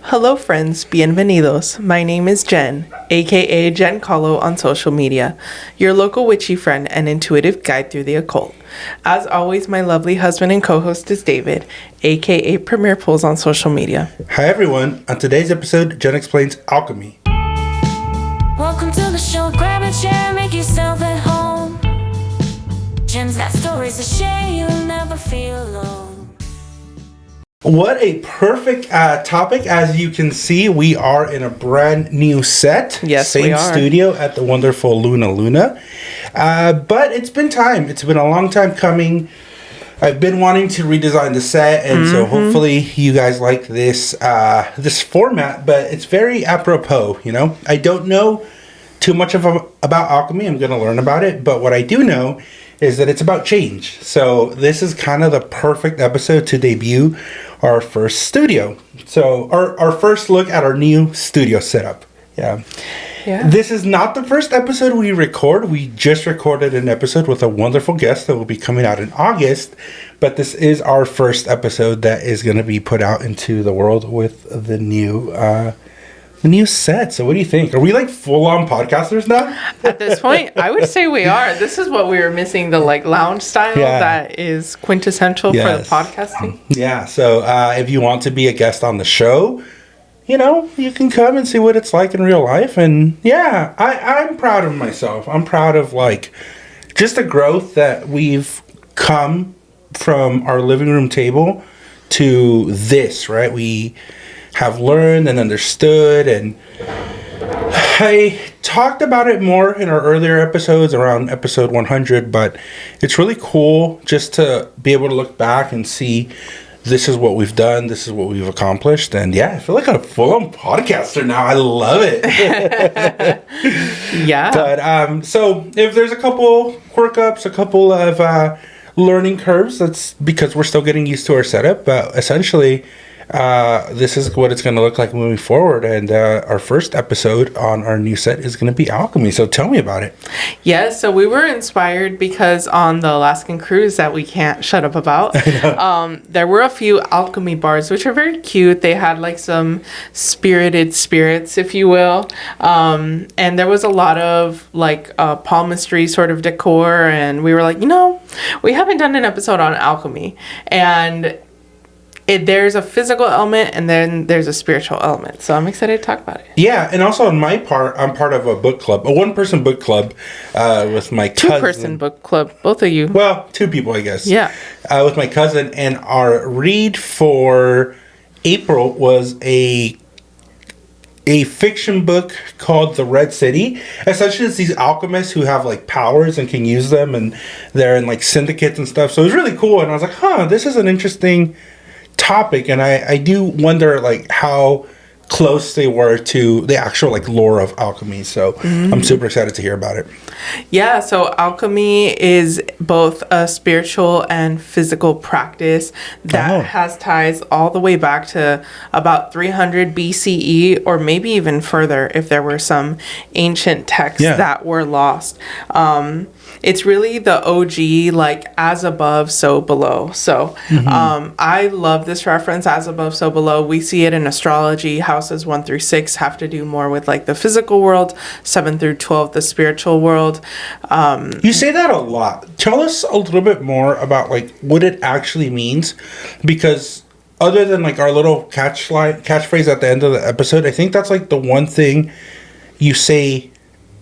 Hello friends, bienvenidos. My name is Jen, aka Jen Colo on social media, your local witchy friend and intuitive guide through the occult. As always, my lovely husband and co-host is David, aka Premier Pools on social media. Hi everyone, on today's episode, Jen explains alchemy. Welcome to the show, grab a chair, make yourself at home. Jen's got stories to share, you'll never feel alone. What a perfect topic. As you can see, we are in a brand new set. Yes, Same we are. studio at the wonderful Luna. But it's been time. It's been a long time coming. I've been wanting to redesign the set, and so hopefully you guys like this this format, but it's very apropos, you know? I don't know too much about alchemy. I'm going to learn about it, but what I do know is that it's about change. So this is kind of the perfect episode to debut our first studio. So our first look at our new studio setup. Yeah. This is not the first episode we record. We just recorded an episode with a wonderful guest that will be coming out in August. But this is our first episode that is going to be put out into the world with the new set. So what do you think? Are we like full-on podcasters now? At this point, I would say we are. This is what we were missing, the like lounge style that is quintessential for the podcasting. Yeah, so if you want to be a guest on the show, you know, you can come and see what it's like in real life. And yeah, I'm proud of myself. I'm proud of like just the growth that we've come from our living room table to this, right? We have learned and understood, and I talked about it more in our earlier episodes around episode 100, but it's really cool just to be able to look back and see this is what we've done, this is what we've accomplished, and yeah, I feel like a full-on podcaster now. I love it. Yeah. But so if there's a couple quirk-ups, a couple of learning curves, that's because we're still getting used to our setup, but essentially this is what it's going to look like moving forward, and our first episode on our new set is going to be alchemy. So tell me about it. Yeah, so we were inspired because on the Alaskan cruise that we can't shut up about, there were a few alchemy bars, which are very cute. They had like some spirited spirits, if you will. And there was a lot of like palmistry sort of decor. And we were like, you know, we haven't done an episode on alchemy. And there's a physical element and then there's a spiritual element. So I'm excited to talk about it. Yeah, and also on my part, I'm part of a book club, a one-person book club with my cousin. Two-person book club, both of you. Well, two people, I guess. Yeah. With my cousin, and our read for April was a fiction book called The Red City. Essentially, it's these alchemists who have like powers and can use them, and they're in like syndicates and stuff. So it was really cool, and I was like, this is an interesting topic, and I do wonder like how close they were to the actual like lore of alchemy. So I'm super excited to hear about it. Yeah, so alchemy is both a spiritual and physical practice that has ties all the way back to about 300 BCE, or maybe even further if there were some ancient texts that were lost. It's really the OG, like as above, so below. So I love this reference, as above, so below. We see it in astrology. Houses 1 through 6 have to do more with like the physical world, 7 through 12, the spiritual world. You say that a lot. Tell us a little bit more about like what it actually means, because other than like our little catchphrase at the end of the episode, I think that's like the one thing you say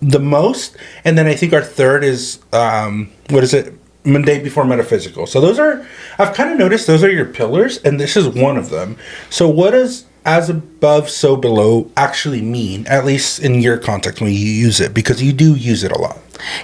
the most. And then I think our third is what is it? Monday before metaphysical. So those are, I've kind of noticed those are your pillars, and this is one of them. So what does as above, so below actually mean, at least in your context when you use it, because you do use it a lot?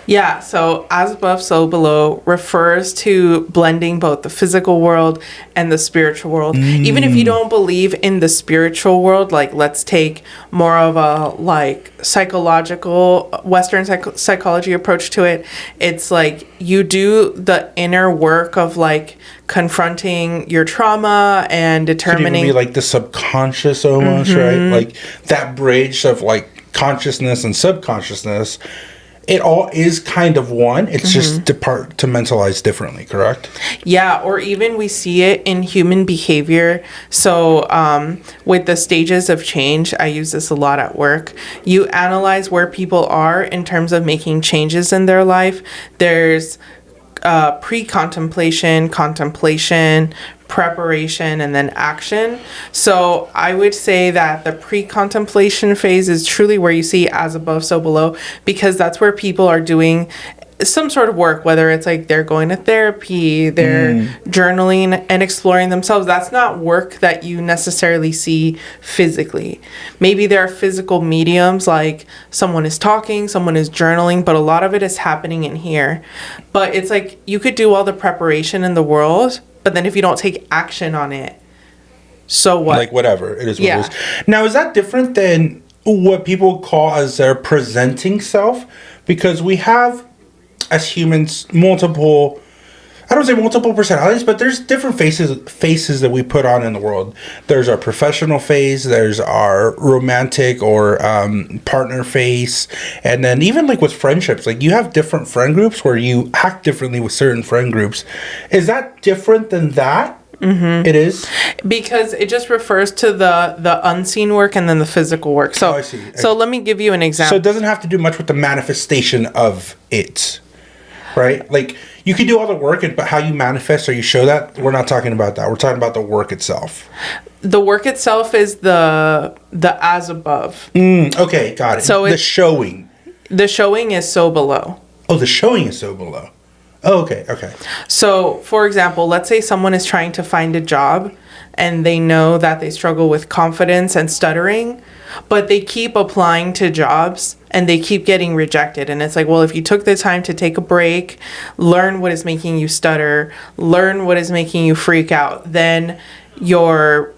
Yeah, so as above, so below refers to blending both the physical world and the spiritual world. Even if you don't believe in the spiritual world, like let's take more of a like psychological, Western psychology approach to it. It's like you do the inner work of like confronting your trauma and determining. Could even be like the subconscious almost, right? Like that bridge of like consciousness and subconsciousness. it all is kind of one. It's just departmentalized differently, correct? Yeah, or even we see it in human behavior. So with the stages of change, I use this a lot at work. You analyze where people are in terms of making changes in their life. There's pre-contemplation, contemplation, preparation, and then action. So I would say that the pre-contemplation phase is truly where you see as above, so below, because that's where people are doing some sort of work, whether it's like they're going to therapy, they're journaling and exploring themselves. That's not work that you necessarily see physically. Maybe there are physical mediums, like someone is talking, someone is journaling, but a lot of it is happening in here. But it's like you could do all the preparation in the world, but then if you don't take action on it, so what? Like whatever, it is what it is. Now, is that different than what people call as their presenting self? Because we have, as humans, multiple, I don't say multiple personalities, but there's different faces that we put on in the world. There's our professional face, there's our romantic or partner face, and then even like with friendships, like you have different friend groups where you act differently with certain friend groups. Is that different than that? It is, because it just refers to the unseen work and then the physical work. So I see. So let me give you an example. So it doesn't have to do much with the manifestation of it, right? Like you can do all the work, but how you manifest or you show that, we're not talking about that. We're talking about the work itself. The work itself is the as above. Okay, got it. So the showing. The showing is so below. Oh, the showing is so below. Oh, okay. So, for example, let's say someone is trying to find a job and they know that they struggle with confidence and stuttering, but they keep applying to jobs and they keep getting rejected. And it's like, well, if you took the time to take a break, learn what is making you stutter, learn what is making you freak out, then your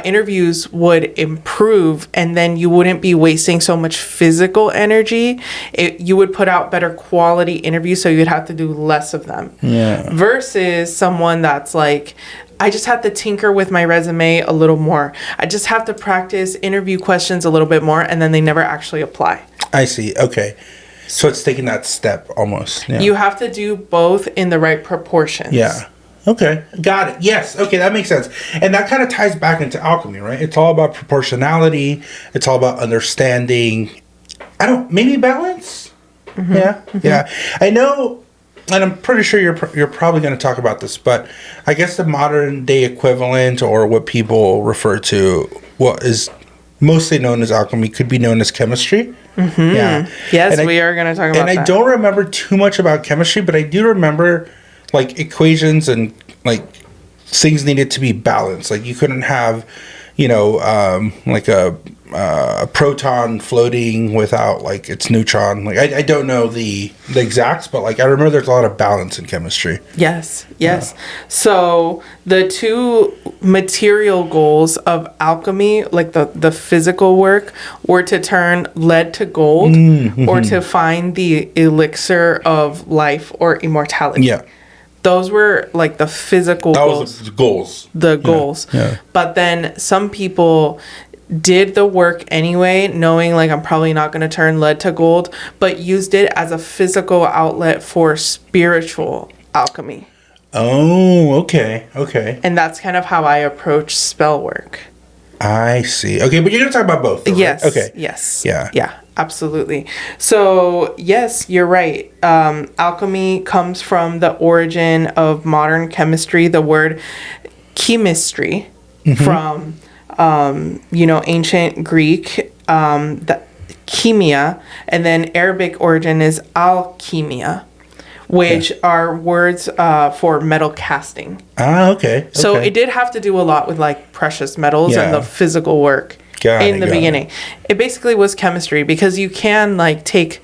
interviews would improve, and then you wouldn't be wasting so much physical energy. You would put out better quality interviews, so you'd have to do less of them. Yeah. Versus someone that's like, I just have to tinker with my resume a little more. I just have to practice interview questions a little bit more, and then they never actually apply. I see. Okay. So it's taking that step almost. Yeah. You have to do both in the right proportions. Yeah. Okay, got it. Yes, okay, that makes sense. And that kind of ties back into alchemy, right? It's all about proportionality. It's all about understanding. Maybe balance? Yeah. I know, and I'm pretty sure you're probably going to talk about this, but I guess the modern day equivalent, or what people refer to, what is mostly known as alchemy, could be known as chemistry. Yeah. Yes, we are going to talk about that. And I don't remember too much about chemistry, but I do remember like equations and like things needed to be balanced. Like you couldn't have, like a proton floating without like its neutron. Like I don't know the exacts, but like I remember there's a lot of balance in chemistry. Yes. So the two material goals of alchemy, like the physical work, were to turn lead to gold or to find the elixir of life or immortality. Yeah. Those were like the physical goals. Was the goals. The goals. Yeah. But then some people did the work anyway, knowing like I'm probably not going to turn lead to gold, but used it as a physical outlet for spiritual alchemy. Oh, okay. And that's kind of how I approach spell work. I see. Okay, but you're going to talk about both, though, yes. Right? Okay. Yes. Yeah. Absolutely. So, yes, you're right. Alchemy comes from the origin of modern chemistry, the word chemistry, from, ancient Greek, the chemia, and then Arabic origin is alchemia, which are words for metal casting. Ah, okay. So it did have to do a lot with like precious metals and the physical work. In the beginning, it basically was chemistry, because you can like take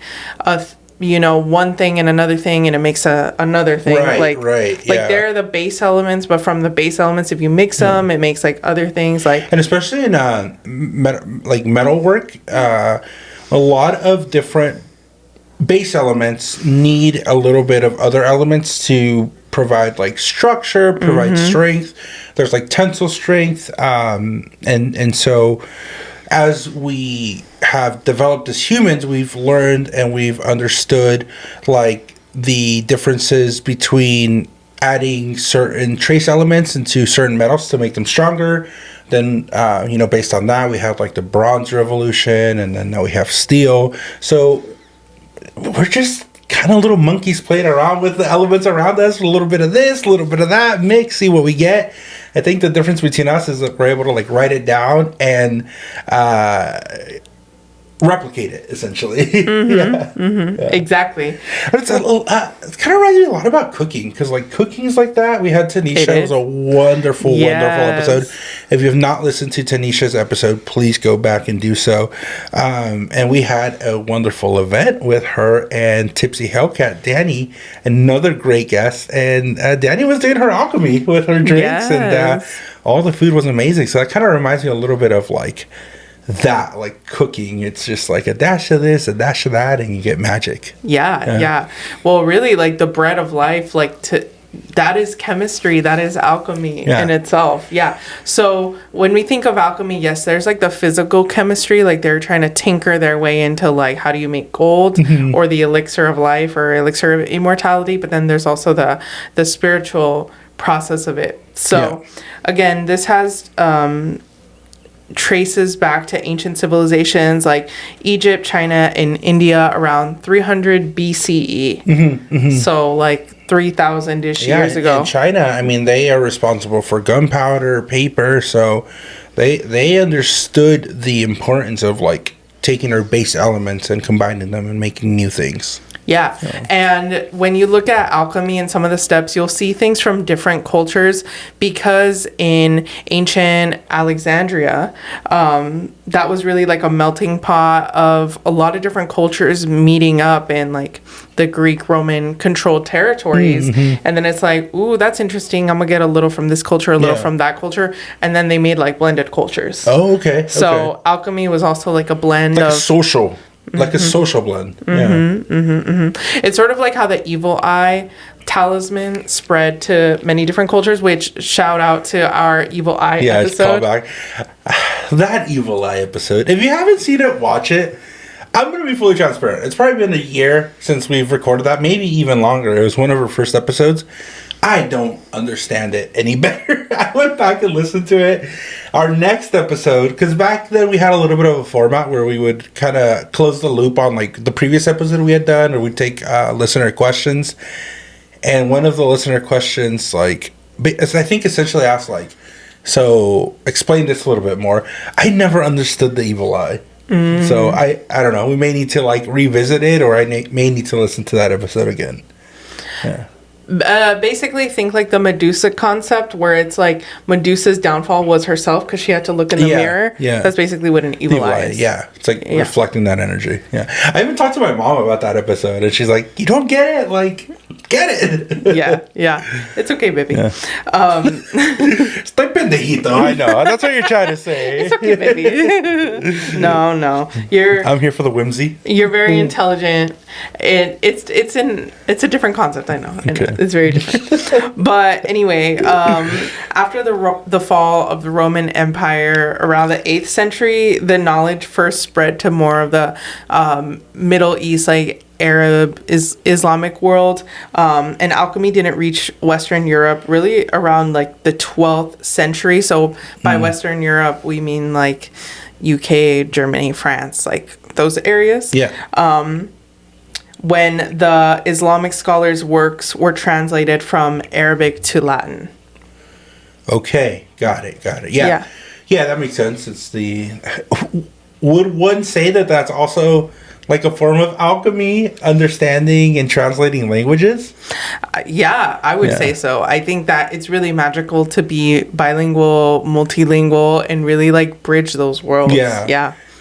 one thing and another thing and it makes another thing. Right. Like they're the base elements, but from the base elements, if you mix them, it makes like other things. Like, and especially in metal work, a lot of different base elements need a little bit of other elements to provide like structure, provide strength. There's like tensile strength, and so as we have developed as humans, we've learned and we've understood like the differences between adding certain trace elements into certain metals to make them stronger. Then, based on that, we have like the bronze revolution, and then now we have steel. So we're just kind of little monkeys playing around with the elements around us. A little bit of this, a little bit of that, mix, see what we get. I think the difference between us is that we're able to like write it down and replicate it, essentially. Yeah. Exactly. But it's a little, it kind of reminds me a lot about cooking, because like cooking's like that. We had Tanisha. It was a wonderful, wonderful episode. If you have not listened to Tanisha's episode, please go back and do so. And we had a wonderful event with her and Tipsy Hellcat Danny, another great guest. And Danny was doing her alchemy with her drinks, and all the food was amazing. So that kind of reminds me a little bit of like that, like cooking. It's just like a dash of this, a dash of that, and you get magic. Yeah. Well, really, like the bread of life, that is chemistry, that is alchemy in itself. So when we think of alchemy, yes, there's like the physical chemistry, like they're trying to tinker their way into like how do you make gold or the elixir of life or elixir of immortality, but then there's also the spiritual process of it. So again, this has traces back to ancient civilizations like Egypt, China, and India around 300 BCE. So like 3,000-ish years ago. In China, I mean, they are responsible for gunpowder, paper, so they understood the importance of like taking our base elements and combining them and making new things. Yeah. And when you look at alchemy and some of the steps, you'll see things from different cultures, because in ancient Alexandria, that was really like a melting pot of a lot of different cultures meeting up in like the Greek Roman controlled territories. And then it's like, ooh, that's interesting. I'm gonna get a little from this culture, a little from that culture. And then they made like blended cultures. Oh, okay. So alchemy was also like a blend like of a social. Like a social blend. It's sort of like how the evil eye talisman spread to many different cultures, which shout out to our evil eye episode. That evil eye episode. If you haven't seen it, watch it. I'm going to be fully transparent. It's probably been a year since we've recorded that, maybe even longer. It was one of our first episodes. I don't understand it any better. I went back and listened to it. Our next episode, because back then we had a little bit of a format where we would kind of close the loop on like the previous episode we had done, or we'd take listener questions. And one of the listener questions, like, I think essentially asked like, so explain this a little bit more. I never understood the evil eye. So I don't know. We may need to like revisit it, or I may need to listen to that episode again. Yeah. Basically think like the Medusa concept, where it's like Medusa's downfall was herself because she had to look in the mirror. That's basically what an evil eye is. It's like reflecting that energy. I even talked to my mom about that episode, and she's like, you don't get it, like, get it. It's okay, baby. Estoy pendejito. I know, that's what you're trying to say. It's okay, baby. No, I'm here for the whimsy. You're very intelligent. It's a different concept. I know. It's very different. But anyway, after the fall of the Roman Empire around the 8th century, the knowledge first spread to more of the Middle East, like Arab Islamic world, and alchemy didn't reach Western Europe really around like the 12th century. So by Western Europe, we mean like UK, Germany, France, like those areas. When the Islamic scholars' works were translated from Arabic to Latin. Okay, got it. Yeah, that makes sense. Would one say that that's also like a form of alchemy, understanding and translating languages? I would say so. I think that it's really magical to be bilingual, multilingual, and really like bridge those worlds.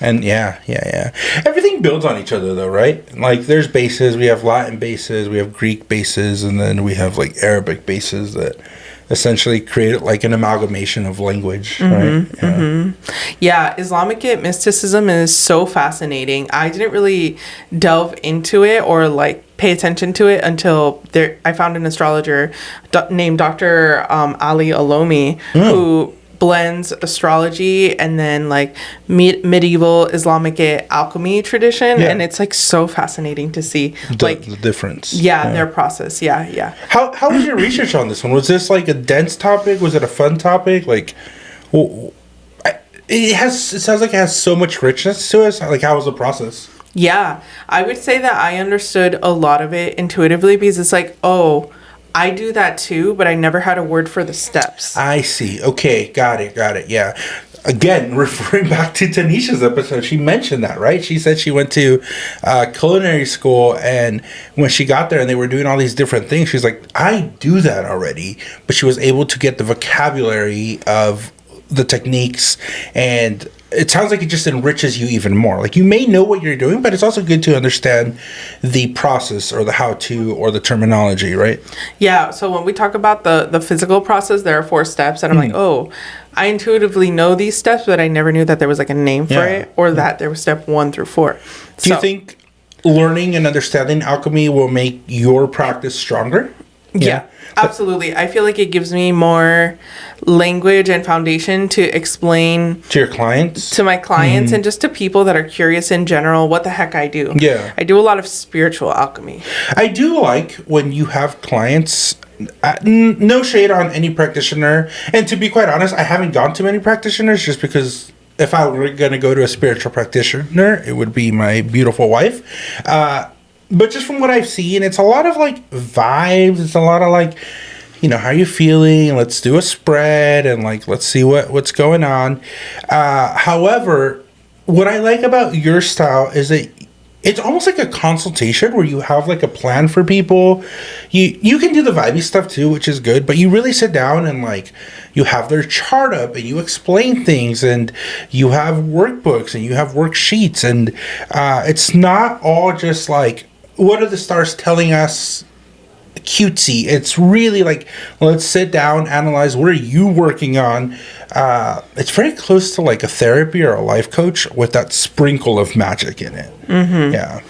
And everything builds on each other though, right? Like there's bases, we have Latin bases, we have Greek bases, and then we have like Arabic bases that essentially create like an amalgamation of language, right? Islamic mysticism is so fascinating. I didn't really delve into it or like pay attention to it until I found an astrologer named Dr. Ali Alomi who blends astrology and then like medieval Islamic alchemy tradition, and it's like so fascinating to see the difference. Their process. How was your research on this one? Was this like a dense topic? Was it a fun topic? Like, it sounds like it has so much richness to it. Like, how was the process? Yeah, I would say that I understood a lot of it intuitively, because it's like, oh, I do that too, but I never had a word for the steps. I see. Okay, got it. Yeah. Again, referring back to Tanisha's episode, she mentioned that, right? She said she went to culinary school, and when she got there and they were doing all these different things, she's like, I do that already. But she was able to get the vocabulary of the techniques, and it sounds like it just enriches you even more. Like, you may know what you're doing, but it's also good to understand the process or the how-to or the terminology, right? Yeah, so when we talk about the physical process, there are 4 steps, and I'm like, oh, I intuitively know these steps, but I never knew that there was like a name for it, or that there was step 1 through 4. Do you think learning and understanding alchemy will make your practice stronger? Yeah, absolutely. I feel like it gives me more language and foundation to explain to your clients, to my clients, and just to people that are curious in general what the heck I do. Yeah. I do a lot of spiritual alchemy. I do like when you have clients, no shade on any practitioner. And to be quite honest, I haven't gone to many practitioners just because if I were going to go to a spiritual practitioner, it would be my beautiful wife. But just from what I've seen, it's a lot of like vibes. It's a lot of like, you know, how are you feeling? Let's do a spread and like, let's see what's going on. However, what I like about your style is that it's almost like a consultation where you have like a plan for people. You can do the vibey stuff too, which is good, but you really sit down and like you have their chart up and you explain things, and you have workbooks and you have worksheets, and it's not all just like, what are the stars telling us cutesy. It's really like, let's sit down, analyze, what are you working on? It's very close to like a therapy or a life coach with that sprinkle of magic in it. Mm-hmm. Yeah.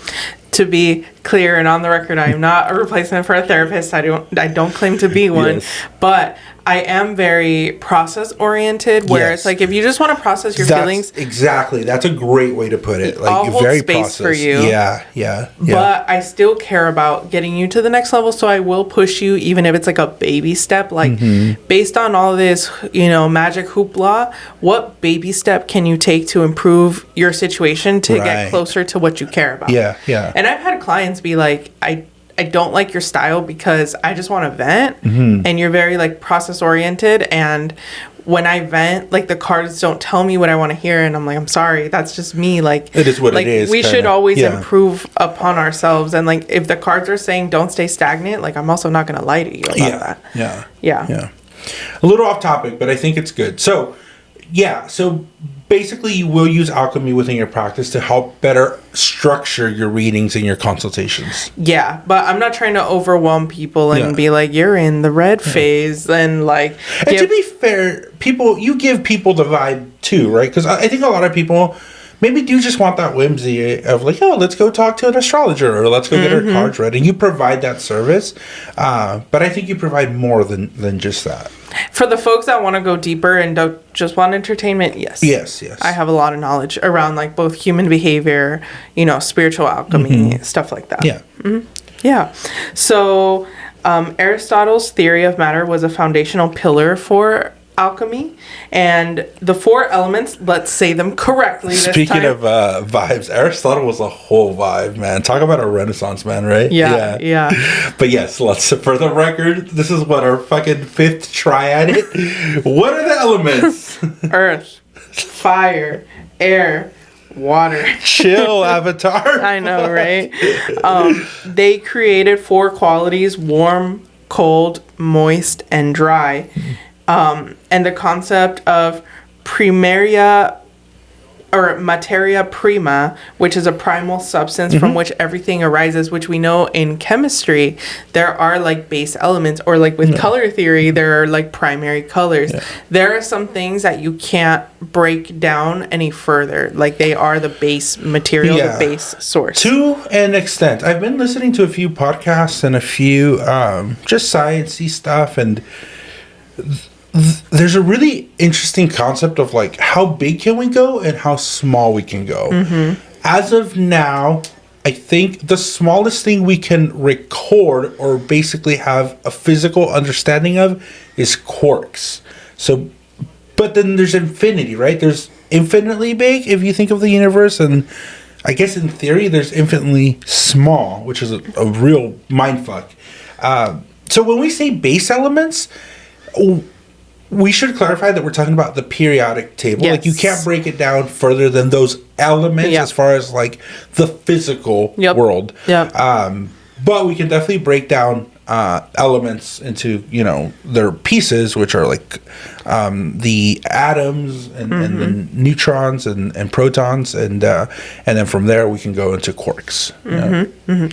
To be clear and on the record, I am not a replacement for a therapist. I don't claim to be one, yes. But I am very process oriented, where it's like, if you just want to process your feelings. Exactly. That's a great way to put it. Like, I'll hold very space process. for you. Yeah. But I still care about getting you to the next level, so I will push you, even if it's like a baby step. Like, based on all this, magic hoopla, what baby step can you take to improve your situation to get closer to what you care about? Yeah. And I've had clients be like, I don't like your style because I just want to vent, and you're very like process oriented, and when I vent, like, the cards don't tell me what I want to hear, and I'm like, I'm sorry, that's just me. Like, it is what it is. We should always improve upon ourselves, and like, if the cards are saying don't stay stagnant, like, I'm also not going to lie to you about that. Yeah. A little off topic, but I think it's good. So basically, you will use alchemy within your practice to help better structure your readings and your consultations. Yeah, but I'm not trying to overwhelm people and be like, you're in the red phase, and like... And to be fair, you give people the vibe too, right? Because I think a lot of people maybe do just want that whimsy of like, oh, let's go talk to an astrologer, or let's go get our cards read. And you provide that service. But I think you provide more than just that. For the folks that want to go deeper and don't just want entertainment, yes. I have a lot of knowledge around like both human behavior, spiritual alchemy, stuff like that. Yeah. Mm-hmm. Yeah. So Aristotle's theory of matter was a foundational pillar for alchemy, and the 4 elements, let's say them correctly this Speaking time. of vibes, Aristotle was a whole vibe, man. Talk about a Renaissance man, right? Yeah. But yes, for the record, this is what our fucking 5th triad. What are the elements? Earth, fire, air, water. Chill, Avatar. I know, right? They created 4 qualities: warm, cold, moist, and dry. And the concept of primaria or materia prima, which is a primal substance from which everything arises, which we know in chemistry, there are like base elements, or like with color theory, there are like primary colors. Yeah. There are some things that you can't break down any further. Like, they are the base material, the base source. To an extent. I've been listening to a few podcasts and a few just science-y stuff, and there's a really interesting concept of like how big can we go and how small we can go. As of now, I think the smallest thing we can record or basically have a physical understanding of is quarks. So, but then there's infinity, right? There's infinitely big if you think of the universe, and I guess in theory there's infinitely small, which is a real mindfuck. So when we say base elements, we should clarify that we're talking about the periodic table. Yes. Like you can't break it down further than those elements as far as like the physical world. But we can definitely break down elements into, you know, their pieces, which are like the atoms and the neutrons and protons, and then from there we can go into quarks.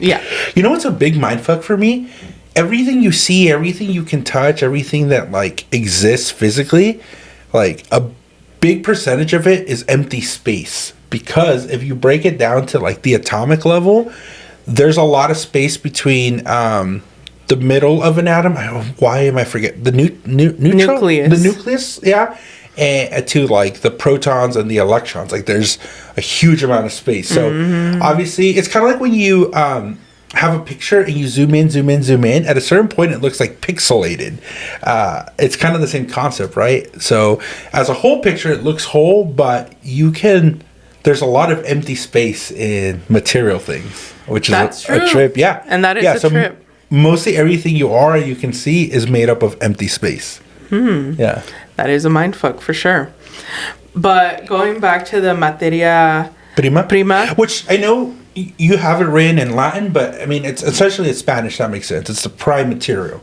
Yeah. You know what's a big mindfuck for me? Everything you see, everything you can touch, everything that like exists physically, like a big percentage of it is empty space. Because if you break it down to like the atomic level, there's a lot of space between the middle of an atom. Why am I forgetting? The nucleus. The nucleus, yeah. And to like the protons and the electrons. Like there's a huge amount of space. So obviously it's kind of like when you have a picture and you zoom in. At a certain point, it looks like pixelated. It's kind of the same concept, right? So as a whole picture, it looks whole, but there's a lot of empty space in material things, which is a trip. Yeah. And that is a trip. Mostly everything you can see is made up of empty space. Yeah. That is a mindfuck for sure. But going back to the materia prima, which I know you have it written in Latin, but I mean, it's essentially in Spanish. That makes sense. It's the prime material.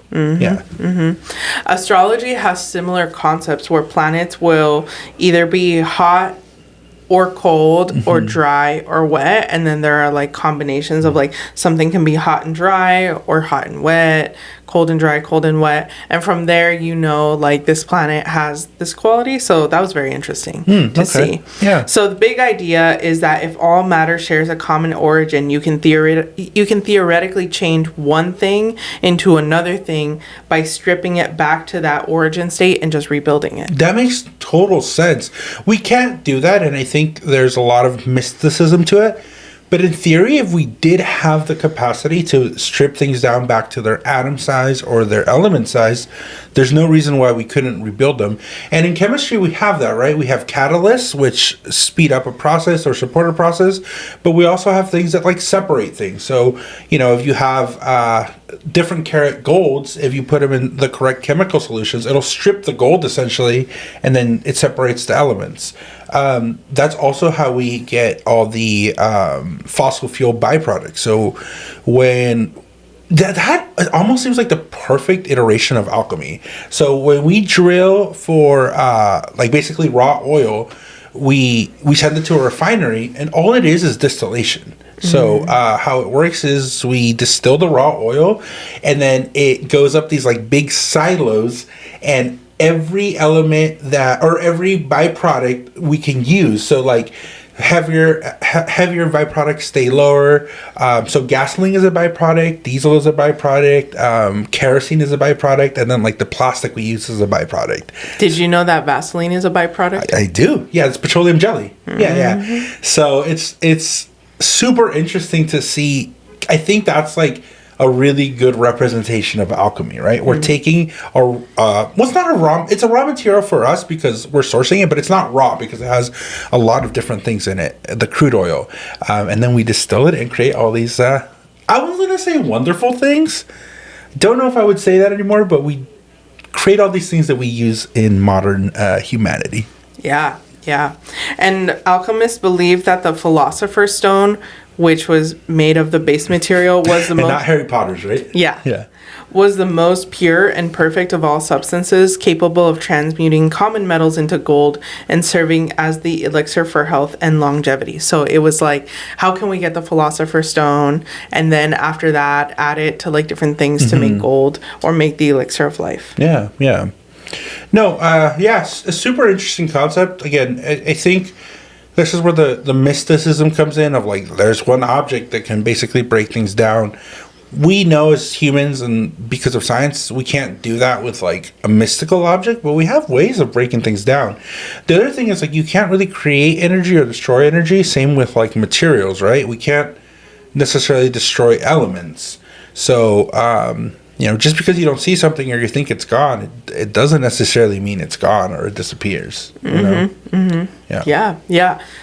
Astrology has similar concepts where planets will either be hot or cold or dry or wet, and then there are like combinations of like something can be hot and dry or hot and wet, cold and dry, cold and wet, and from there you know like this planet has this quality. So that was very interesting to see. So the big idea is that if all matter shares a common origin, you can theoretically change one thing into another thing by stripping it back to that origin state and just rebuilding it. That makes total sense. We can't do that, and I think there's a lot of mysticism to it. But in theory, if we did have the capacity to strip things down back to their atom size or their element size, there's no reason why we couldn't rebuild them. And in chemistry, we have that, right? We have catalysts, which speed up a process or support a process. But we also have things that like separate things. So, you know, if you have different carat golds, if you put them in the correct chemical solutions, it'll strip the gold essentially, and then it separates the elements. That's also how we get all the fossil fuel byproducts. So when that almost seems like the perfect iteration of alchemy. So when we drill for like basically raw oil, we send it to a refinery, and all it is distillation. So how it works is we distill the raw oil, and then it goes up these like big silos, and every element or every byproduct we can use. So like heavier byproducts stay lower. So gasoline is a byproduct, diesel is a byproduct, kerosene is a byproduct, and then like the plastic we use is a byproduct. Did you know that Vaseline is a byproduct? I do. Yeah, it's petroleum jelly. Yeah. So it's super interesting to see. I think that's like a really good representation of alchemy, right? We're taking it's not a raw, it's a raw material for us because we're sourcing it, but it's not raw because it has a lot of different things in it, the crude oil. And then we distill it and create all these, I was going to say wonderful things. Don't know if I would say that anymore, but we create all these things that we use in modern humanity. Yeah. And alchemists believe that the Philosopher's Stone, which was made of the base material, was the most... not Harry Potter's, right? Yeah. Was the most pure and perfect of all substances, capable of transmuting common metals into gold and serving as the elixir for health and longevity. So it was like, how can we get the Philosopher's Stone, and then after that, add it to like different things to make gold or make the elixir of life? Yeah. No, it's a super interesting concept. Again, I think this is where the mysticism comes in of like, there's one object that can basically break things down. we know as humans, and because of science, we can't do that with like a mystical object, but we have ways of breaking things down. The other thing is like you can't really create energy or destroy energy. Same with like materials, right? We can't necessarily destroy elements. So, just because you don't see something or you think it's gone, it doesn't necessarily mean it's gone or it disappears. Yeah.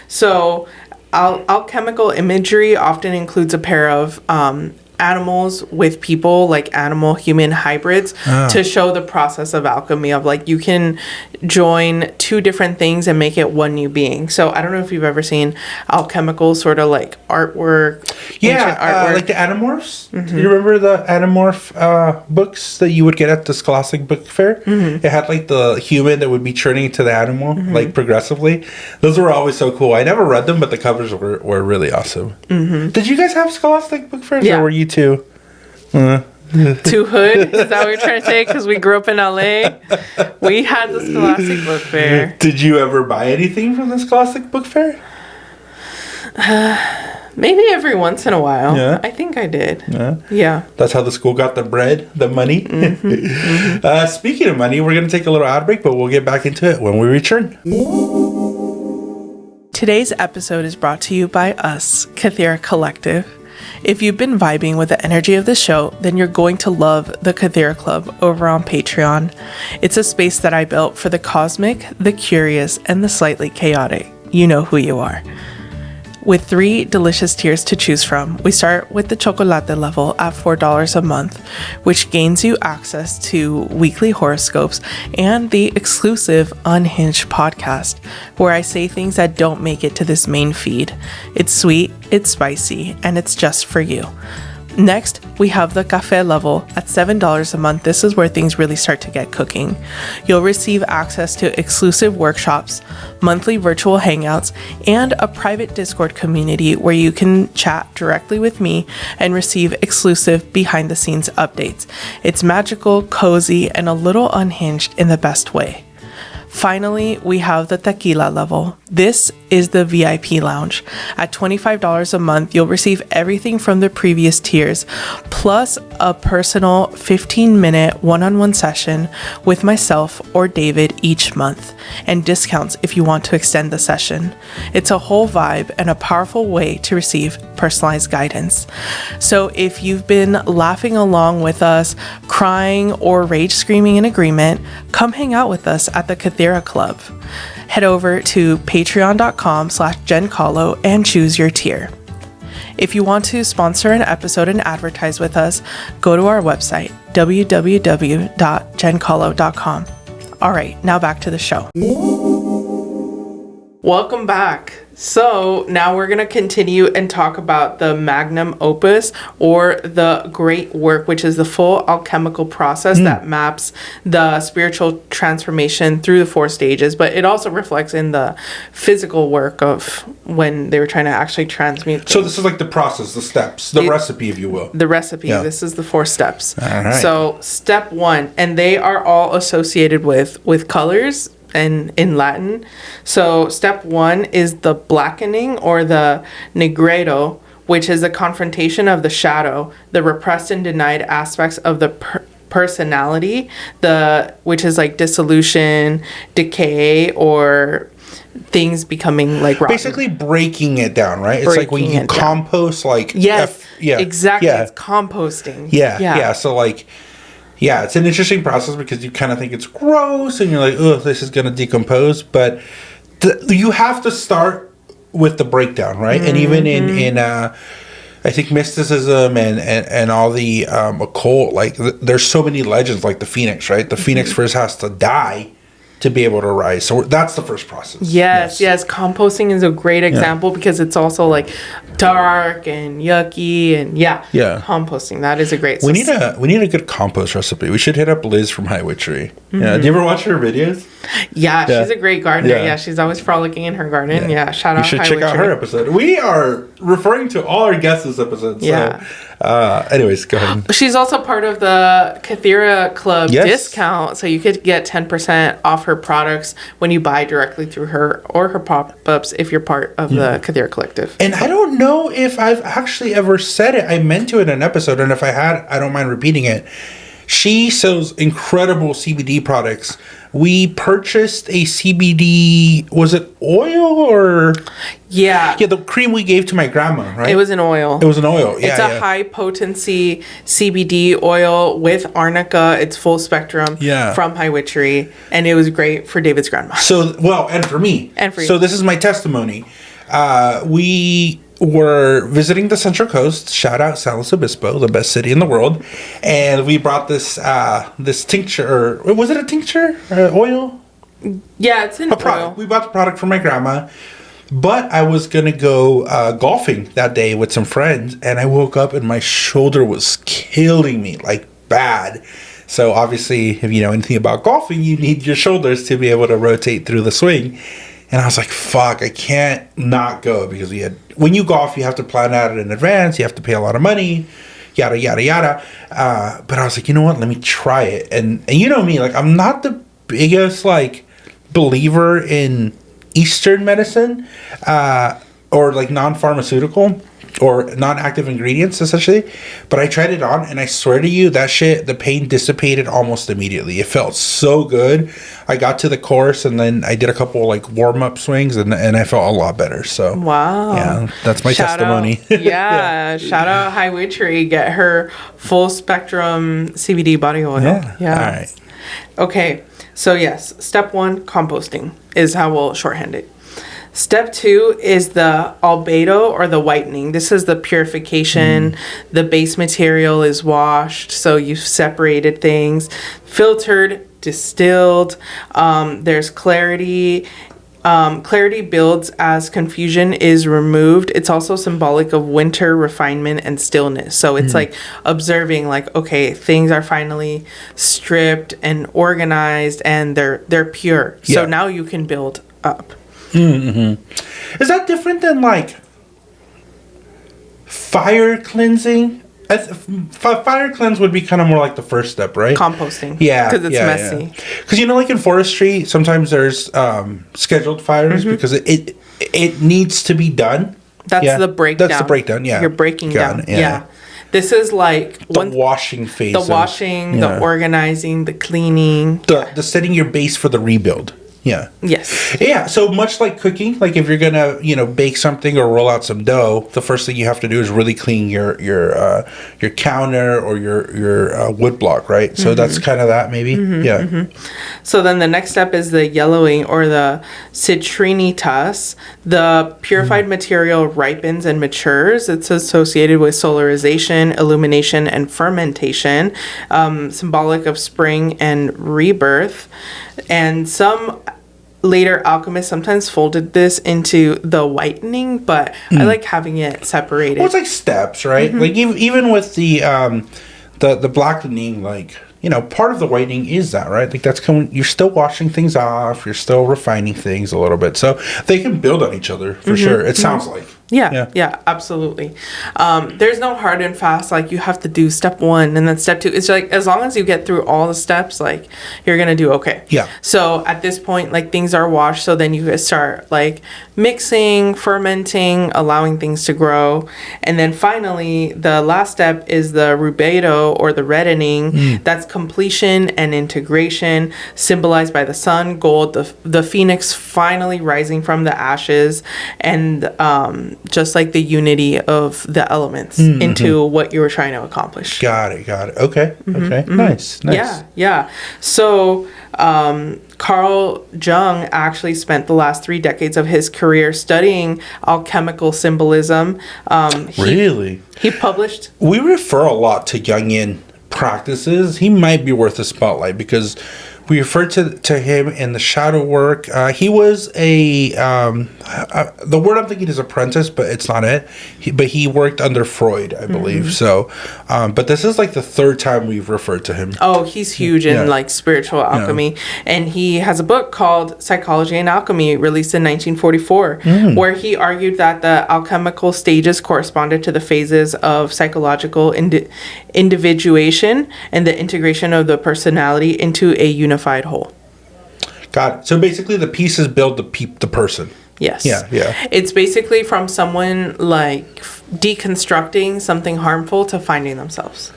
So, alchemical imagery often includes a pair of animals with people, like animal human hybrids, to show the process of alchemy of like you can join two different things and make it one new being. So I don't know if you've ever seen alchemical sort of like artwork. Artwork. Like the Animorphs. Do you remember the Animorph books that you would get at the Scholastic Book Fair? It had like the human that would be turning into the animal like progressively. Those were always so cool. I never read them, but the covers were really awesome. Did you guys have Scholastic Book Fairs, or were you too hood? Is that what you're trying to say? Because we grew up in LA. We had the Scholastic Book Fair. Did you ever buy anything from the Scholastic Book Fair? Maybe every once in a while. Yeah. I think I did. Yeah. That's how the school got the bread, the money. Speaking of money, we're going to take a little ad break, but we'll get back into it when we return. Today's episode is brought to you by us, Kythera Collective. If you've been vibing with the energy of the show, then you're going to love the Kythera Club over on Patreon. It's a space that I built for the cosmic, the curious, and the slightly chaotic. You know who you are. With 3 delicious tiers to choose from, we start with the chocolate level at $4 a month, which gains you access to weekly horoscopes and the exclusive Unhinged podcast, where I say things that don't make it to this main feed. It's sweet, it's spicy, and it's just for you. Next, we have the cafe level at $7 a month. This is where things really start to get cooking. You'll receive access to exclusive workshops, monthly virtual hangouts, and a private Discord community where you can chat directly with me and receive exclusive behind-the-scenes updates. It's magical, cozy, and a little unhinged in the best way. Finally, we have the tequila level. This is the VIP lounge. At $25 a month, you'll receive everything from the previous tiers, plus a personal 15-minute one-on-one session with myself or David each month, and discounts if you want to extend the session. It's a whole vibe and a powerful way to receive personalized guidance. So if you've been laughing along with us, crying or rage screaming in agreement, come hang out with us at the Kythera Club. Head over to patreon.com/JenCalo and choose your tier. If you want to sponsor an episode and advertise with us, go to our website, www.jencalo.com. All right, now back to the show. Welcome back. So now we're going to continue and talk about the magnum opus, or the great work, which is the full alchemical process that maps the spiritual transformation through the 4 stages, but it also reflects in the physical work of when they were trying to actually transmute things. So this is like the process, the steps, the recipe, if you will. The recipe. Yeah. This is the 4 steps. All right. So step 1, and they are all associated with colors and in Latin. So step 1 is the blackening, or the negredo, which is the confrontation of the shadow, the repressed and denied aspects of the personality, which is like dissolution, decay, or things becoming like rotten. Basically breaking it down, right? It's like when you compost, like exactly. It's composting. Yeah. So like, yeah, it's an interesting process because you kind of think it's gross and you're like, oh, this is going to decompose. But you have to start with the breakdown, right? And even in I think mysticism and all the occult, like there's so many legends, like the phoenix, right? The phoenix first has to die to be able to rise. So that's the first process. Yes. Composting is a great example because it's also like dark and yucky and composting. That is a great. We need a good compost recipe. We should hit up Liz from High Witchery. Yeah. Do you ever watch her videos? Yeah, she's a great gardener. Yeah, she's always frolicking in her garden. Shout out. You should check out her episode. We are referring to all our guests this episode. So Anyways, go ahead. She's also part of the Kythera Club Yes. discount, so you could get 10% off her products when you buy directly through her or her pop-ups if you're part of the Kythera Collective. And I don't know if I've actually ever said it. I meant to in an episode, and if I had, I don't mind repeating it. She sells incredible CBD products. We purchased a CBD, was it oil or? Yeah. Yeah, the cream we gave to my grandma, right? It was an oil. It was an oil, yeah. It's a high potency CBD oil with arnica. It's full spectrum from High Witchery. And it was great for David's grandma. So, well, and for me. And for you. So this is my testimony. We were visiting the Central Coast. Shout out San Luis Obispo, the best city in the world. And we brought this this tincture, or was it a tincture? Oil? Yeah, it's an product. oil. We bought the product for my grandma. But I was going to go golfing that day with some friends. And I woke up and my shoulder was killing me, like bad. So obviously, if you know anything about golfing, you need your shoulders to be able to rotate through the swing. And I was like, fuck, I can't not go because when you golf, you have to plan out in advance. You have to pay a lot of money, yada, yada, yada. But I was like, you know what? Let me try it. And you know me, like, I'm not the biggest, like, believer in Eastern medicine or, like, non-pharmaceutical or non-active ingredients, essentially. But I tried it on, and I swear to you, that shit, the pain dissipated almost immediately. It felt so good. I got to the course, and then I did a couple, like, warm-up swings, and I felt a lot better. So, wow. Yeah, that's my testimony. Yeah, shout out High Witchery. Get her full spectrum CBD body oil. Yeah. All right. Okay, so yes, step 1, composting is how we'll shorthand it. Step 2 is the albedo or the whitening. This is the purification. The base material is washed, so you've separated things, filtered, distilled. There's clarity. Clarity builds as confusion is removed. It's also symbolic of winter, refinement, and stillness. So it's like observing, like, okay, things are finally stripped and organized, and they're pure. So now you can build up. Mm-hmm. Is that different than like fire cleansing? Fire cleanse would be kind of more like the first step, right? Composting. Yeah. Because it's messy. Because, you know, like in forestry, sometimes there's scheduled fires because it needs to be done. That's the breakdown. That's the breakdown, yeah. You're breaking down. Yeah. This is like the washing phase. The washing, the organizing, the cleaning. The setting your base for the rebuild. Yeah. Yes. Yeah. So much like cooking, like if you're gonna, bake something or roll out some dough, the first thing you have to do is really clean your counter or your wood block, right? So that's kind of that, maybe. So then the next step is the yellowing or the citrinitas. The purified material ripens and matures. It's associated with solarization, illumination, and fermentation, symbolic of spring and rebirth. And some later alchemists sometimes folded this into the whitening, but I like having it separated. Well, it's like steps, right? Like even with the blackening, like, part of the whitening is that, right? Like that's you're still washing things off, you're still refining things a little bit, so they can build on each other for sure. It sounds like. Yeah, absolutely. There's no hard and fast, like you have to do step 1 and then step 2. It's like as long as you get through all the steps, like you're gonna do okay. Yeah. So at this point, like things are washed, so then you can start like mixing, fermenting, allowing things to grow. And then finally, the last step is the rubedo or the reddening. That's completion and integration, symbolized by the sun, gold, the phoenix finally rising from the ashes, and just like the unity of the elements into what you were trying to accomplish. Got it. Okay. Nice. Yeah. So Carl Jung actually spent the last 3 decades of his career studying alchemical symbolism. Really? He published... We refer a lot to Jungian practices. He might be worth a spotlight because We refer to him in the shadow work. He was the word I'm thinking is apprentice, but it's not it. But he worked under Freud, I believe. So, but this is like the third time we've referred to him. Oh, he's huge in like spiritual alchemy. And he has a book called Psychology and Alchemy, released in 1944, where he argued that the alchemical stages corresponded to the phases of psychological individuation and the integration of the personality into a unified whole. Got it. So basically the pieces build the person. Yes. Yeah. It's basically from someone like deconstructing something harmful to finding themselves.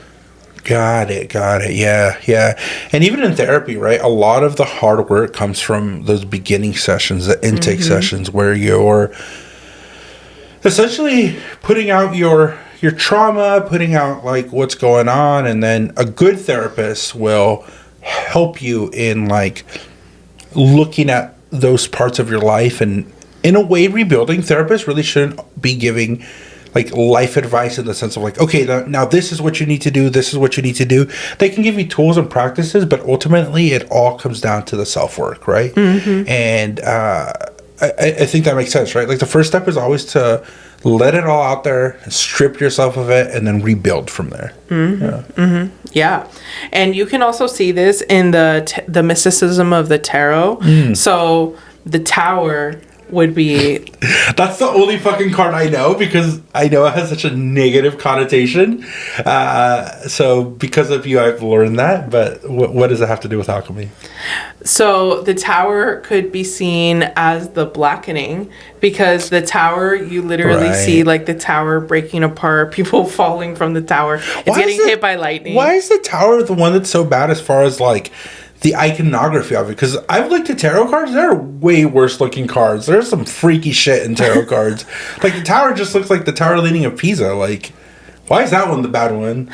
Got it. Yeah. And even in therapy, right? A lot of the hard work comes from those beginning sessions, the intake sessions, where you're essentially putting out your trauma, putting out like what's going on, and then a good therapist will help you in like looking at those parts of your life, and in a way rebuilding. Therapists really shouldn't be giving like life advice in the sense of like, okay, now this is what you need to do, this is what you need to do. They can give you tools and practices, but ultimately it all comes down to the self-work, right? And I think that makes sense, right? Like the first step is always to let it all out there, strip yourself of it, and then rebuild from there. Yeah. And you can also see this in the mysticism of the tarot. So the Tower would be... That's the only fucking card I know, because I know it has such a negative connotation. So because of you, I've learned that. But what does it have to do with alchemy? So the Tower could be seen as the blackening, because the Tower, you literally see like the Tower breaking apart, people falling from the Tower. It's getting hit by lightning. Why is the Tower the one that's so bad as far as like the iconography of it? Because I've looked at tarot cards, there are way worse looking cards. There's some freaky shit in tarot cards. Like the Tower just looks like the Tower Leaning of Pisa. Like, why is that one the bad one?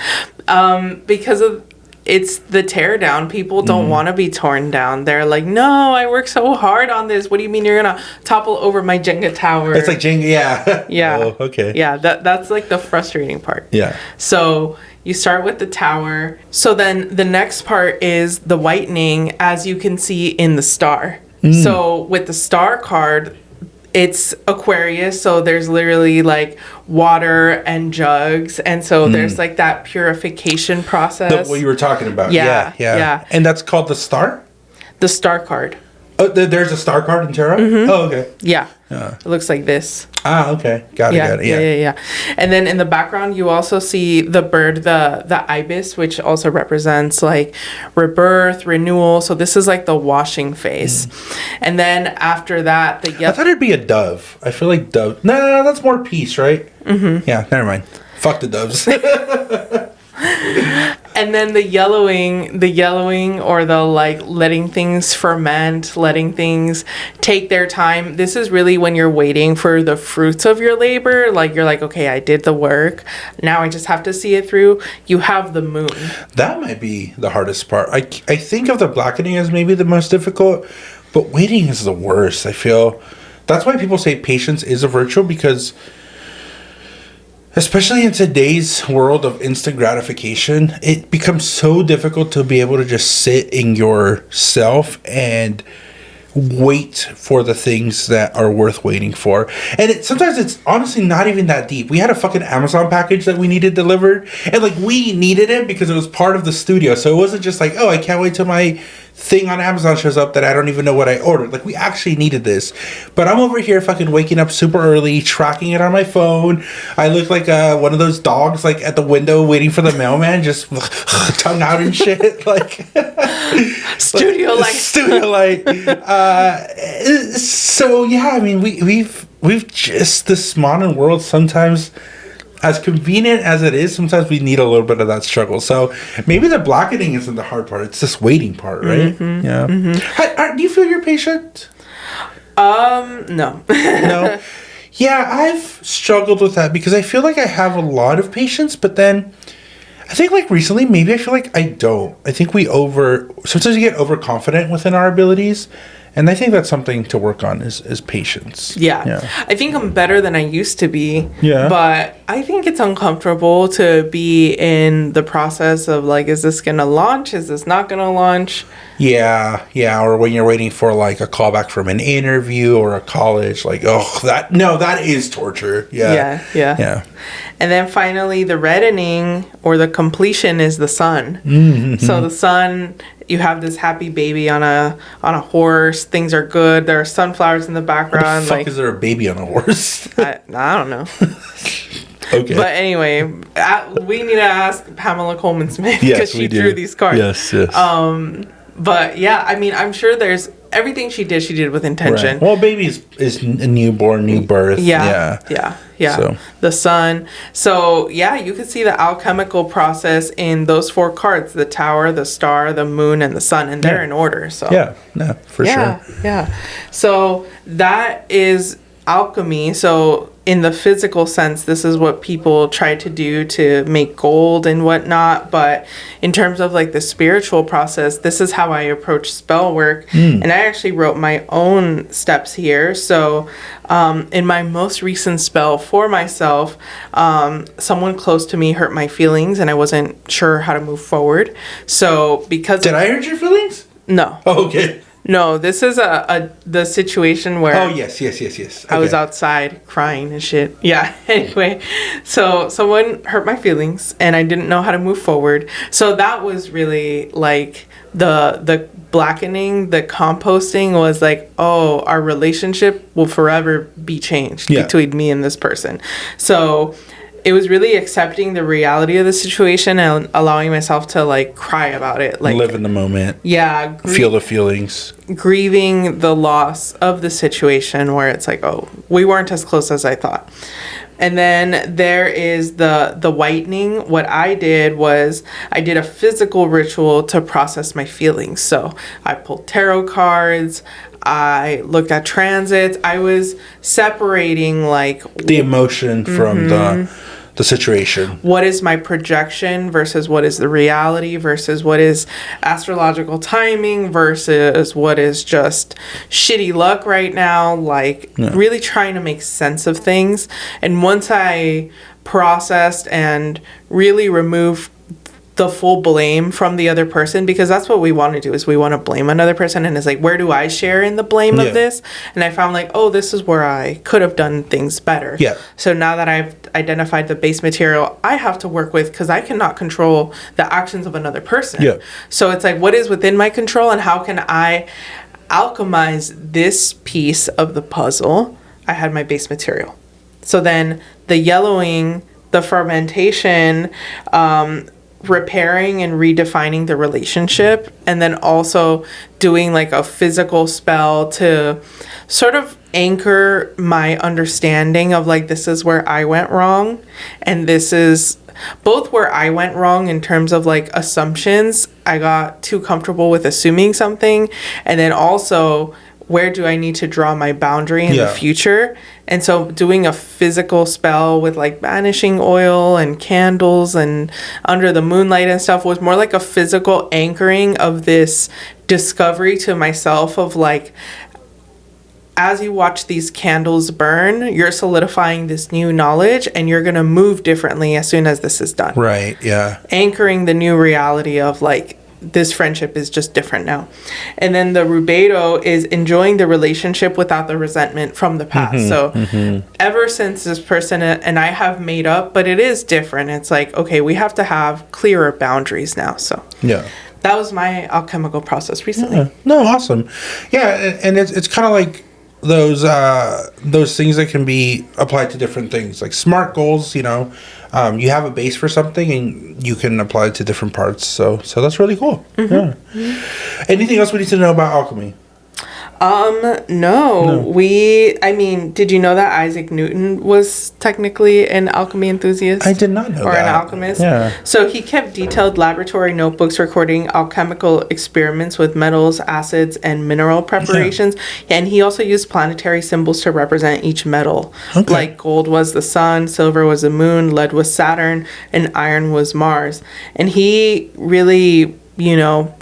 Because of it's the tear down. People don't want to be torn down. They're like, no, I worked so hard on this. What do you mean you're gonna topple over my Jenga tower? It's like Jenga, yeah. Yeah. Oh, okay. Yeah, that's like the frustrating part. Yeah. So you start with the Tower. So then the next part is the whitening, as you can see in the Star. So with the Star card, it's Aquarius, so there's literally like water and jugs, and so there's like that purification process. What you were talking about. Yeah. And that's called the Star? The Star card. Oh, there's a Star card in tarot? Oh, okay. Yeah. It looks like this. Ah, okay. Got it. Yeah. And then in the background, you also see the bird, the ibis, which also represents like rebirth, renewal. So this is like the washing phase. And then after that, I thought it'd be a dove. I feel like dove. No, that's more peace, right? Yeah, never mind. Fuck the doves. And then the yellowing or the like letting things ferment, letting things take their time. This is really when you're waiting for the fruits of your labor. Like you're like, okay, I did the work. Now I just have to see it through. You have the moon. That might be the hardest part. I think of the blackening as maybe the most difficult, but waiting is the worst. I feel that's why people say patience is a virtue, because especially in today's world of instant gratification, it becomes so difficult to be able to just sit in yourself and wait for the things that are worth waiting for. And sometimes it's honestly not even that deep. We had a fucking Amazon package that we needed delivered, and like we needed it because it was part of the studio. So it wasn't just like, oh, I can't wait till my thing on Amazon shows up that I don't even know what I ordered. Like, we actually needed this. But I'm over here fucking waking up super early, tracking it on my phone. I look like one of those dogs like at the window waiting for the mailman, just tongue out and shit. Like studio light. So yeah, I mean, we've just, this modern world, sometimes, as convenient as it is, sometimes we need a little bit of that struggle. So maybe the blackening isn't the hard part. It's this waiting part, right? Yeah. Do you feel you're patient? No. No? Yeah, I've struggled with that because I feel like I have a lot of patience, but then I think like recently, maybe I feel like I don't. I think sometimes we get overconfident within our abilities, And I think that's something to work on is patience. Yeah. I think I'm better than I used to be. Yeah. But I think it's uncomfortable to be in the process of like, is this going to launch? Is this not going to launch? Yeah. Or when you're waiting for like a callback from an interview or a college, like, that is torture. Yeah. And then finally, the reddening or the completion is the sun. Mm-hmm. So the sun, you have this happy baby on a horse. Things are good. There are sunflowers in the background. What the fuck is there a baby on a horse? I don't know. Okay. But anyway, we need to ask Pamela Coleman Smith because she drew these cards. Yes. But yeah, I mean, I'm sure there's everything she did with intention. Right. Well, baby is a newborn, new birth. Yeah. So. The sun. So yeah, you can see the alchemical process in those 4 cards: the Tower, the Star, the Moon, and the Sun, and they're in order. So for sure. Yeah. So that is alchemy. So in the physical sense, this is what people try to do to make gold and whatnot. But in terms of like the spiritual process, this is how I approach spell work. And I actually wrote my own steps here. So in my most recent spell for myself, someone close to me hurt my feelings and I wasn't sure how to move forward. So because... Did I hurt your feelings? No. Oh, okay. No, this is the situation where... Oh, yes. Okay. I was outside crying and shit. Yeah, anyway. So someone hurt my feelings and I didn't know how to move forward. So that was really like the blackening, the composting was like, oh, our relationship will forever be changed between me and this person. So... it was really accepting the reality of the situation and allowing myself to like cry about it, like live in the moment. Yeah, feel the feelings, grieving the loss of the situation where it's like, oh, we weren't as close as I thought. And then there is the whitening. What I did was I did a physical ritual to process my feelings. So I pulled tarot cards. I looked at transits. I was separating like the emotion from the situation. What is my projection versus what is the reality versus what is astrological timing versus what is just shitty luck right now. Like really trying to make sense of things. And once I processed and really removed the full blame from the other person, because that's what we want to do, is we want to blame another person, and it's like, where do I share in the blame of this? And I found like, oh, this is where I could have done things better. So now that I've identified the base material I have to work with, because I cannot control the actions of another person. So it's like, what is within my control and how can I alchemize this piece of the puzzle? I had my base material. So then the yellowing, the fermentation, repairing and redefining the relationship, and then also doing like a physical spell to sort of anchor my understanding of like, this is where I went wrong, and this is both where I went wrong in terms of like assumptions. I got too comfortable with assuming something, and then also where do I need to draw my boundary in the future? And so doing a physical spell with like banishing oil and candles and under the moonlight and stuff was more like a physical anchoring of this discovery to myself of like, as you watch these candles burn, you're solidifying this new knowledge and you're going to move differently as soon as this is done. Right, Anchoring the new reality of like, this friendship is just different now. And then the rubedo is enjoying the relationship without the resentment from the past. So ever since this person and I have made up, but it is different. It's like, okay, we have to have clearer boundaries now. So that was my alchemical process recently. No, awesome. Yeah, and it's kind of like those things that can be applied to different things, like SMART goals. You know, you have a base for something and you can apply it to different parts. So that's really cool. Anything else we need to know about alchemy? No. I mean, did you know that Isaac Newton was technically an alchemy enthusiast? I did not know that. Or an alchemist. So he kept detailed laboratory notebooks recording alchemical experiments with metals, acids, and mineral preparations. And he also used planetary symbols to represent each metal. Like gold was the sun, silver was the moon, lead was Saturn, and iron was Mars. And he really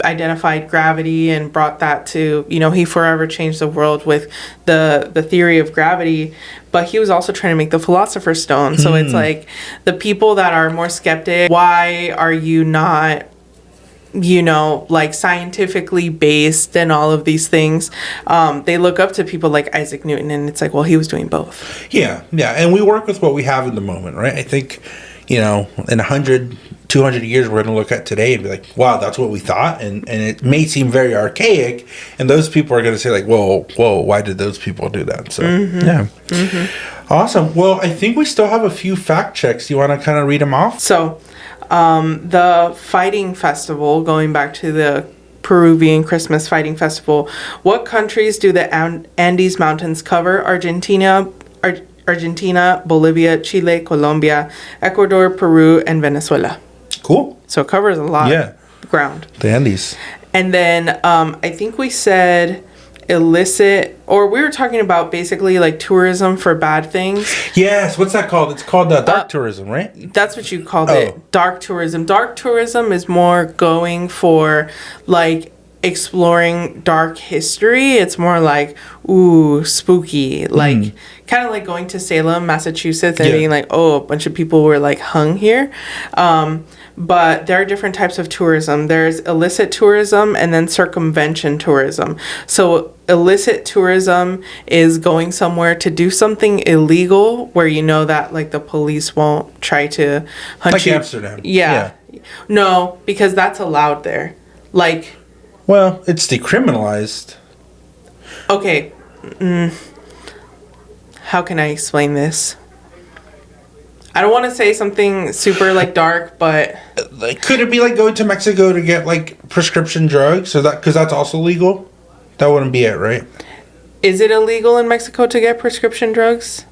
identified gravity and brought that to, he forever changed the world with the theory of gravity. But he was also trying to make the Philosopher's Stone. So it's like the people that are more skeptic, why are you not, like scientifically based and all of these things? They look up to people like Isaac Newton, and it's like, well, he was doing both. Yeah. And we work with what we have in the moment, right? I think, in 100, 200 years, we're going to look at today and be like, wow, that's what we thought. And it may seem very archaic. And those people are going to say like, whoa, why did those people do that? So, yeah. Awesome. Well, I think we still have a few fact checks. You want to kind of read them off? So, the fighting festival, going back to the Peruvian Christmas fighting festival, what countries do the Andes Mountains cover? Argentina, Bolivia, Chile, Colombia, Ecuador, Peru, and Venezuela. Cool. So it covers a lot of ground. The Andes. And then I think we said illicit, or we were talking about basically like tourism for bad things. Yes. What's that called? It's called dark tourism, right? That's what you called it. Dark tourism. Dark tourism is more going for like exploring dark history. It's more like, ooh, spooky. Like kind of like going to Salem, Massachusetts, and being like, oh, a bunch of people were like hung here. But there are different types of tourism. There's illicit tourism and then circumvention tourism. So illicit tourism is going somewhere to do something illegal where you know that like the police won't try to hunt like you. Like Amsterdam. Yeah. No, because that's allowed there. Like, well, it's decriminalized. Okay. How can I explain this? I don't want to say something super like dark, but could it be like going to Mexico to get like prescription drugs? So that because that's also legal. That wouldn't be it, right? Is it illegal in Mexico to get prescription drugs?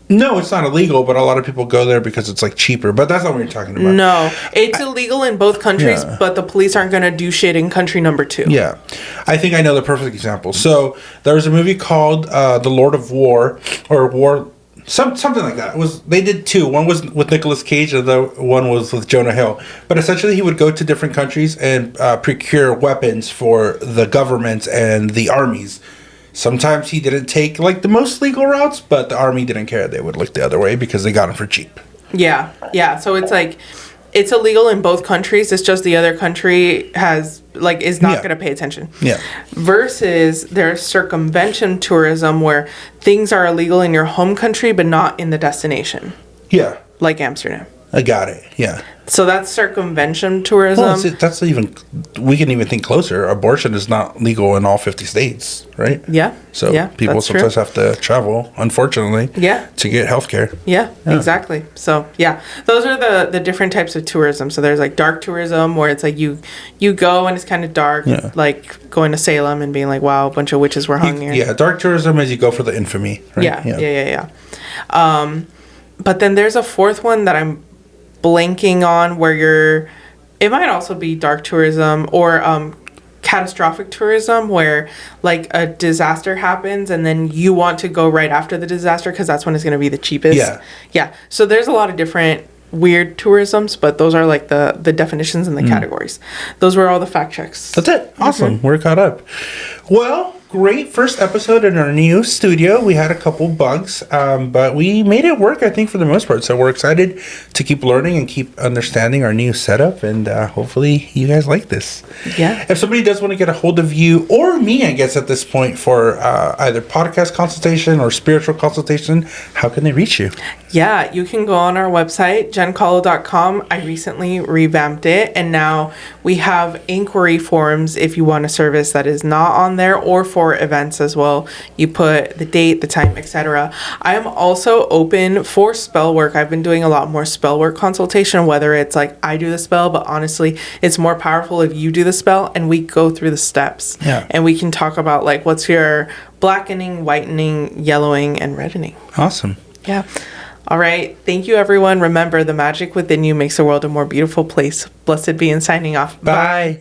No, it's not illegal, but a lot of people go there because it's like cheaper. But that's not what you're talking about. No, it's illegal in both countries, but the police aren't going to do shit in country number 2. Yeah, I think I know the perfect example. So there was a movie called The Lord of War, or War, something like that. They did 2. One was with Nicolas Cage, and the one was with Jonah Hill. But essentially, he would go to different countries and procure weapons for the governments and the armies. Sometimes he didn't take like the most legal routes, but the army didn't care. They would look the other way because they got them for cheap. Yeah. So it's like, it's illegal in both countries. It's just the other country is not going to pay attention. Yeah. Versus there's circumvention tourism where things are illegal in your home country, but not in the destination. Yeah. Like Amsterdam. I got it. Yeah. So that's circumvention tourism. Well, that's even, we can even think closer. Abortion is not legal in all 50 states, right? Yeah. So people sometimes have to travel, unfortunately, to get health care. Yeah, exactly. So those are the different types of tourism. So there's like dark tourism where it's like you go and it's kind of dark, like going to Salem and being like, wow, a bunch of witches were hung here. Yeah, dark tourism is you go for the infamy, right? Yeah. But then there's a fourth one that I'm blanking on where it might also be dark tourism or catastrophic tourism where like a disaster happens and then you want to go right after the disaster because that's when it's going to be the cheapest. Yeah. So there's a lot of different weird tourisms, but those are like the definitions and the categories. Those were all the fact checks. That's it. Awesome. We're caught up. Well, great first episode in our new studio. We had a couple bugs, but we made it work, I think, for the most part. So we're excited to keep learning and keep understanding our new setup, and hopefully you guys like this. Yeah. If somebody does want to get a hold of you, or me, I guess, at this point, for either podcast consultation or spiritual consultation, how can they reach you? Yeah, you can go on our website, jencolo.com. I recently revamped it, and now we have inquiry forms if you want a service that is not on there, or for events as well. You put the date, the time, etc. I am also open for spell work. I've been doing a lot more spell work consultation, whether it's like I do the spell, but honestly, it's more powerful if you do the spell and we go through the steps. Yeah. And we can talk about like what's your blackening, whitening, yellowing, and reddening. Awesome. Yeah. All right. Thank you, everyone. Remember, the magic within you makes the world a more beautiful place. Blessed be, and signing off. Bye.